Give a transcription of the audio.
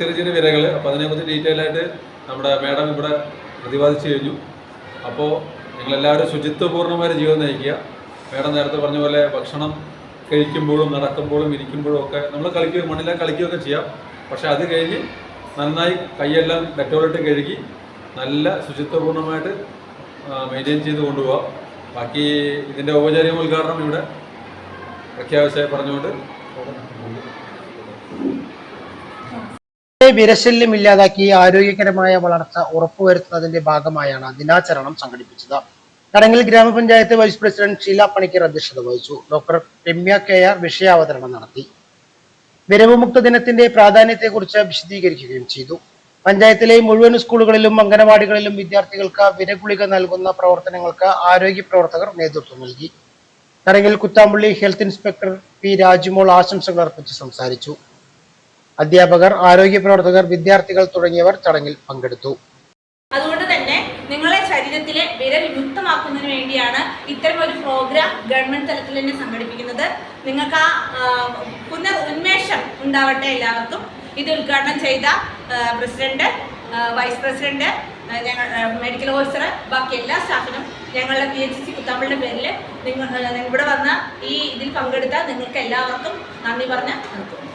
ചെറിയ ചെറിയ വിരകൾ. അപ്പോൾ അതിനെക്കുറിച്ച് ഡീറ്റെയിൽ ആയിട്ട് നമ്മുടെ മാഡം ഇവിടെ പ്രതിപാദിച്ചു കഴിഞ്ഞു. അപ്പോൾ നിങ്ങളെല്ലാവരും ശുചിത്വപൂർണ്ണമായ ജീവിതം നയിക്കുക. മാഡം നേരത്തെ പറഞ്ഞ പോലെ ഭക്ഷണം കഴിക്കുമ്പോഴും നടക്കുമ്പോഴും ഇരിക്കുമ്പോഴും ഒക്കെ നമ്മൾ മണ്ണിലെ കളിക്കുകയൊക്കെ ചെയ്യാം. പക്ഷേ അത് കഴിഞ്ഞ് നന്നായി കൈയെല്ലാം ഡെറ്റോളിട്ട് കഴുകി നല്ല ശുചിത്വപൂർണ്ണമായിട്ട് മെയിൻറ്റെയിൻ ചെയ്ത് കൊണ്ടുപോകാം. ബാക്കി ഇതിൻ്റെ ഔപചാരിക ഉദ്ഘാടനം ഇവിടെ പ്രഖ്യാപിച്ചായി പറഞ്ഞുകൊണ്ട് വിരശല്യം ഇല്ലാതാക്കി ആരോഗ്യകരമായ വളർച്ച ഉറപ്പുവരുത്തുന്നതിന്റെ ഭാഗമായാണ് ദിനാചരണം സംഘടിപ്പിച്ചത്. ചടങ്ങിൽ ഗ്രാമപഞ്ചായത്ത് വൈസ് പ്രസിഡന്റ് ഷീല പണിക്കർ അധ്യക്ഷത വഹിച്ചു. ഡോക്ടർ രമ്യ കെ.ആർ വിഷയാവതരണം നടത്തി. വിരവുമുക്ത ദിനത്തിന്റെ പ്രാധാന്യത്തെക്കുറിച്ച് വിശദീകരിക്കുകയും ചെയ്തു. പഞ്ചായത്തിലെ മുഴുവൻ സ്കൂളുകളിലും അംഗനവാടികളിലും വിദ്യാർത്ഥികൾക്ക് വിരഗുളിക നൽകുന്ന പ്രവർത്തനങ്ങൾക്ക് ആരോഗ്യ പ്രവർത്തകർ നേതൃത്വം നൽകി. ചടങ്ങിൽ കുത്താമ്പള്ളി ഹെൽത്ത് ഇൻസ്പെക്ടർ പി രാജുമോൾ ആശംസകൾ അർപ്പിച്ച് സംസാരിച്ചു. അധ്യാപകർ, ആരോഗ്യ പ്രവർത്തകർ, വിദ്യാർത്ഥികൾ തുടങ്ങിയവർ ചടങ്ങിൽ പങ്കെടുത്തു. അതുകൊണ്ട് തന്നെ നിങ്ങളെ ശരീരത്തിലെ വിരവിമുക്തമാക്കുന്നതിന് വേണ്ടിയാണ് ഇത്തരം ഒരു പ്രോഗ്രാം ഗവൺമെന്റ് തലത്തിൽ തന്നെ സംഘടിപ്പിക്കുന്നത്. നിങ്ങൾക്ക് ഉന്മേഷം ഉണ്ടാവട്ടെ എല്ലാവർക്കും. ഇത് ഉദ്ഘാടനം ചെയ്ത പ്രസിഡന്റ്, വൈസ് പ്രസിഡന്റ്, ഞങ്ങൾ മെഡിക്കൽ ഓഫീസർ, ബാക്കി എല്ലാ സ്റ്റാഫിനും ഞങ്ങളുടെ PHC കുത്താമ്പളിയുടെ പേരിൽ ഇവിടെ വന്ന ഈ ഇതിൽ പങ്കെടുത്ത നിങ്ങൾക്ക് എല്ലാവർക്കും നന്ദി പറഞ്ഞ് നിർത്തും.